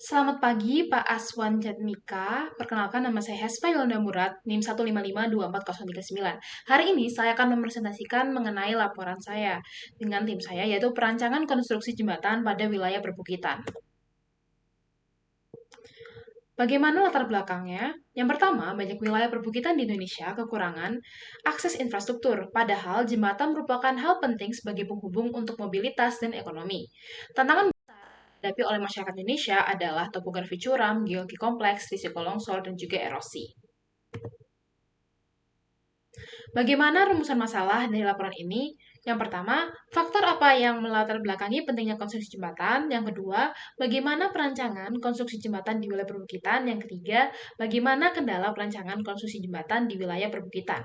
Selamat pagi, Pak Aswan Jatmika. Perkenalkan, nama saya Hesfa Yolanda Murad, NIM 155240039. Hari ini saya akan mempresentasikan mengenai laporan saya dengan tim saya, yaitu perancangan konstruksi jembatan pada wilayah perbukitan. Bagaimana latar belakangnya? Yang pertama, banyak wilayah perbukitan di Indonesia kekurangan akses infrastruktur, padahal jembatan merupakan hal penting sebagai penghubung untuk mobilitas dan ekonomi. Tantangan dihadapi oleh masyarakat Indonesia adalah topografi curam, geologi kompleks, risiko longsor, dan juga erosi. Bagaimana rumusan masalah dari laporan ini? Yang pertama, faktor apa yang melatar belakangi pentingnya konstruksi jembatan? Yang kedua, bagaimana perancangan konstruksi jembatan di wilayah perbukitan? Yang ketiga, bagaimana kendala perancangan konstruksi jembatan di wilayah perbukitan?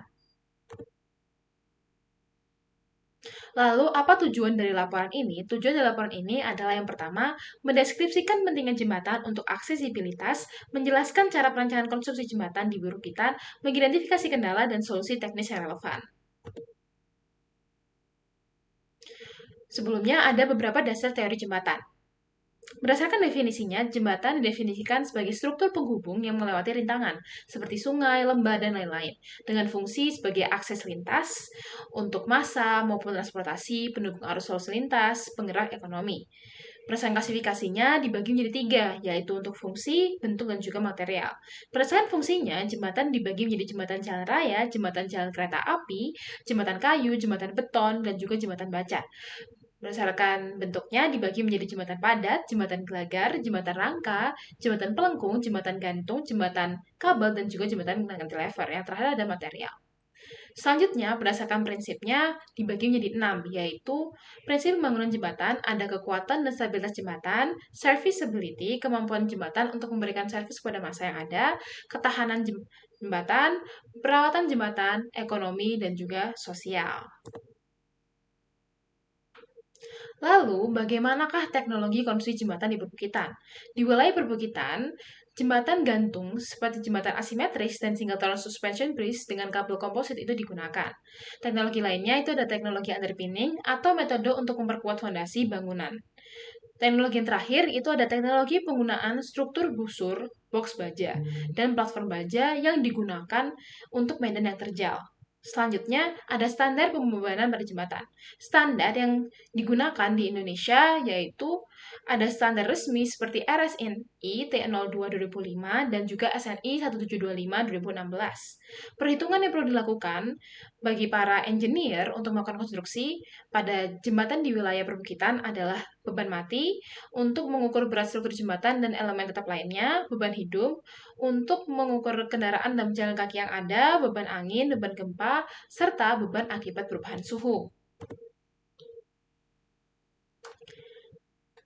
Lalu, apa tujuan dari laporan ini? Tujuan dari laporan ini adalah yang pertama, mendeskripsikan pentingnya jembatan untuk aksesibilitas, menjelaskan cara perancangan konstruksi jembatan di perbukitan, mengidentifikasi kendala dan solusi teknis yang relevan. Sebelumnya, ada beberapa dasar teori jembatan. Berdasarkan definisinya, jembatan didefinisikan sebagai struktur penghubung yang melewati rintangan, seperti sungai, lembah, dan lain-lain, dengan fungsi sebagai akses lintas untuk massa maupun transportasi, pendukung arus lalu lintas, penggerak ekonomi. Berdasarkan klasifikasinya dibagi menjadi tiga, yaitu untuk fungsi, bentuk, dan juga material. Berdasarkan fungsinya, jembatan dibagi menjadi jembatan jalan raya, jembatan jalan kereta api, jembatan kayu, jembatan beton, dan juga jembatan baca. Berdasarkan bentuknya dibagi menjadi jembatan padat, jembatan gelagar, jembatan rangka, jembatan pelengkung, jembatan gantung, jembatan kabel, dan juga jembatan cantilever. Yang terakhir ada material. Selanjutnya, berdasarkan prinsipnya dibagi menjadi 6, yaitu prinsip pembangunan jembatan, ada kekuatan dan stabilitas jembatan, serviceability, kemampuan jembatan untuk memberikan servis kepada masa yang ada, ketahanan jembatan, perawatan jembatan, ekonomi, dan juga sosial. Lalu, bagaimanakah teknologi konstruksi jembatan di perbukitan? Di wilayah perbukitan, jembatan gantung seperti jembatan asimetris dan single tunnel suspension bridge dengan kabel komposit itu digunakan. Teknologi lainnya itu ada teknologi underpinning atau metode untuk memperkuat fondasi bangunan. Teknologi yang terakhir itu ada teknologi penggunaan struktur busur, box baja, dan platform baja yang digunakan untuk medan yang terjal. Selanjutnya, ada standar pembebanan pada jembatan. Standar yang digunakan di Indonesia yaitu ada standar resmi seperti RSNI T02 2005 dan juga SNI 1725 2016. Perhitungan yang perlu dilakukan bagi para engineer untuk melakukan konstruksi pada jembatan di wilayah perbukitan adalah beban mati untuk mengukur berat struktur jembatan dan elemen tetap lainnya, beban hidup untuk mengukur kendaraan dan jalan kaki yang ada, beban angin, beban gempa, serta beban akibat perubahan suhu.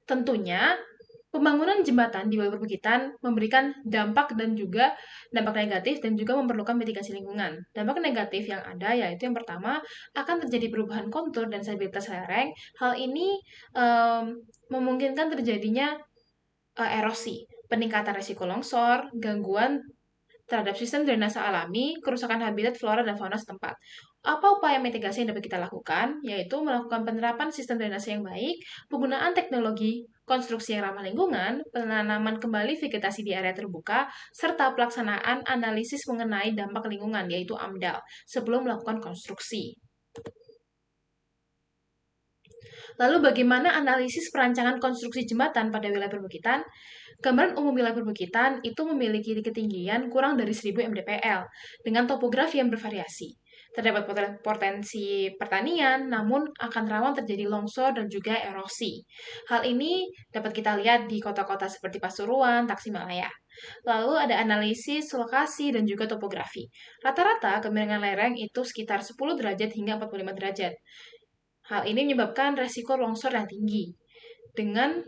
Tentunya, pembangunan jembatan di wilayah perbukitan memberikan dampak negatif dan juga memerlukan mitigasi lingkungan. Dampak negatif yang ada yaitu yang pertama akan terjadi perubahan kontur dan stabilitas lereng. Hal ini memungkinkan terjadinya erosi, peningkatan risiko longsor, gangguan terhadap sistem drainase alami, kerusakan habitat flora dan fauna setempat. Apa upaya mitigasi yang dapat kita lakukan? Yaitu melakukan penerapan sistem drainase yang baik, penggunaan teknologi konstruksi yang ramah lingkungan, penanaman kembali vegetasi di area terbuka, serta pelaksanaan analisis mengenai dampak lingkungan, yaitu AMDAL, sebelum melakukan konstruksi. Lalu bagaimana analisis perancangan konstruksi jembatan pada wilayah perbukitan? Gambaran umum wilayah perbukitan itu memiliki ketinggian kurang dari 1000 mdpl dengan topografi yang bervariasi. Terdapat potensi pertanian, namun akan rawan terjadi longsor dan juga erosi. Hal ini dapat kita lihat di kota-kota seperti Pasuruan, Tasikmalaya. Lalu ada analisis lokasi dan juga topografi. Rata-rata kemiringan lereng itu sekitar 10 derajat hingga 45 derajat. Hal ini menyebabkan resiko longsor yang tinggi dengan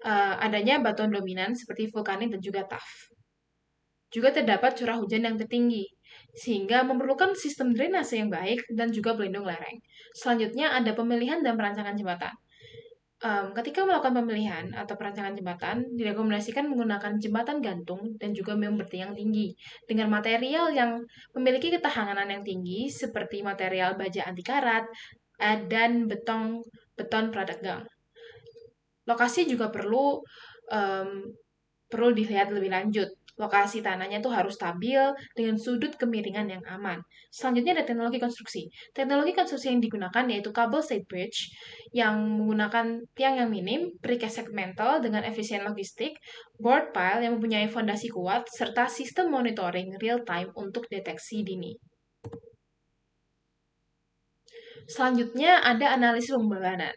adanya batuan dominan seperti vulkanik dan juga tuff. Juga terdapat curah hujan yang tertinggi, sehingga memerlukan sistem drainase yang baik dan juga pelindung lereng. Selanjutnya ada pemilihan dan perancangan jembatan. Ketika melakukan pemilihan atau perancangan jembatan, direkomendasikan menggunakan jembatan gantung dan juga memang bertiang tinggi dengan material yang memiliki ketahanan yang tinggi seperti material baja anti karat dan beton prategang. Lokasi juga perlu perlu dilihat lebih lanjut. Lokasi tanahnya tuh harus stabil dengan sudut kemiringan yang aman. Selanjutnya ada teknologi konstruksi. Teknologi konstruksi yang digunakan yaitu cable stayed bridge yang menggunakan tiang yang minim, precast segmental dengan efisien logistik, board pile yang mempunyai fondasi kuat, serta sistem monitoring real time untuk deteksi dini. Selanjutnya ada analisis pembebanan.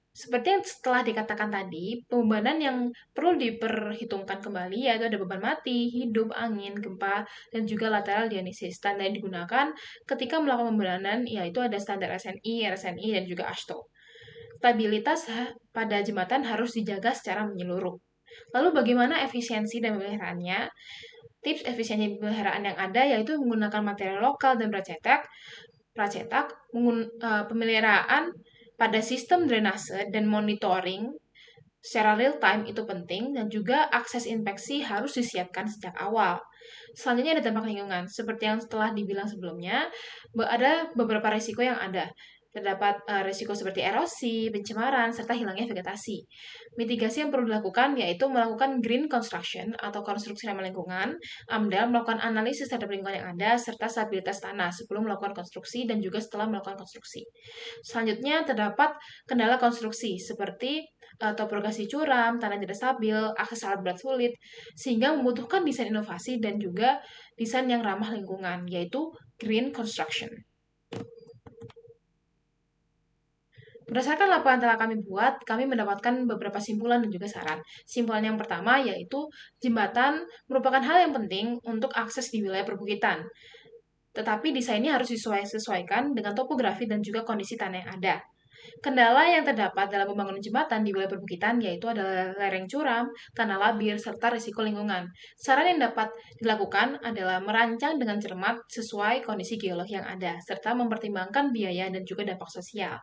Seperti yang setelah dikatakan tadi, pembebanan yang perlu diperhitungkan kembali yaitu ada beban mati, hidup, angin, gempa, dan juga lateral dianesis. Standar yang digunakan ketika melakukan pembebanan yaitu ada standar SNI, RSNI, dan juga ASHTO. Stabilitas pada jembatan harus dijaga secara menyeluruh. Lalu bagaimana efisiensi dan pemeliharaannya? Tips efisiensi pemeliharaan yang ada yaitu menggunakan material lokal dan pracetak, pemeliharaan pada sistem drainase dan monitoring secara real time itu penting dan juga akses inspeksi harus disiapkan sejak awal. Selanjutnya ada dampak lingkungan. Seperti yang setelah dibilang sebelumnya, ada beberapa risiko yang ada. Terdapat risiko seperti erosi, pencemaran, serta hilangnya vegetasi. Mitigasi yang perlu dilakukan yaitu melakukan green construction atau konstruksi ramah lingkungan, AMDAL melakukan analisis terhadap lingkungan yang ada, serta stabilitas tanah sebelum melakukan konstruksi dan juga setelah melakukan konstruksi. Selanjutnya terdapat kendala konstruksi seperti topografisi curam, tanah tidak stabil, akses alat berat sulit, sehingga membutuhkan desain inovasi dan juga desain yang ramah lingkungan, yaitu green construction. Berdasarkan laporan telah kami buat, kami mendapatkan beberapa simpulan dan juga saran. Simpulan yang pertama yaitu jembatan merupakan hal yang penting untuk akses di wilayah perbukitan. Tetapi desainnya harus disesuaikan dengan topografi dan juga kondisi tanah yang ada. Kendala yang terdapat dalam membangun jembatan di wilayah perbukitan yaitu adalah lereng curam, tanah labir, serta risiko lingkungan. Saran yang dapat dilakukan adalah merancang dengan cermat sesuai kondisi geologi yang ada, serta mempertimbangkan biaya dan juga dampak sosial.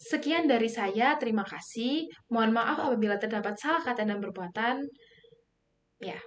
Sekian dari saya, terima kasih. Mohon maaf apabila terdapat salah kata dan perbuatan. Ya.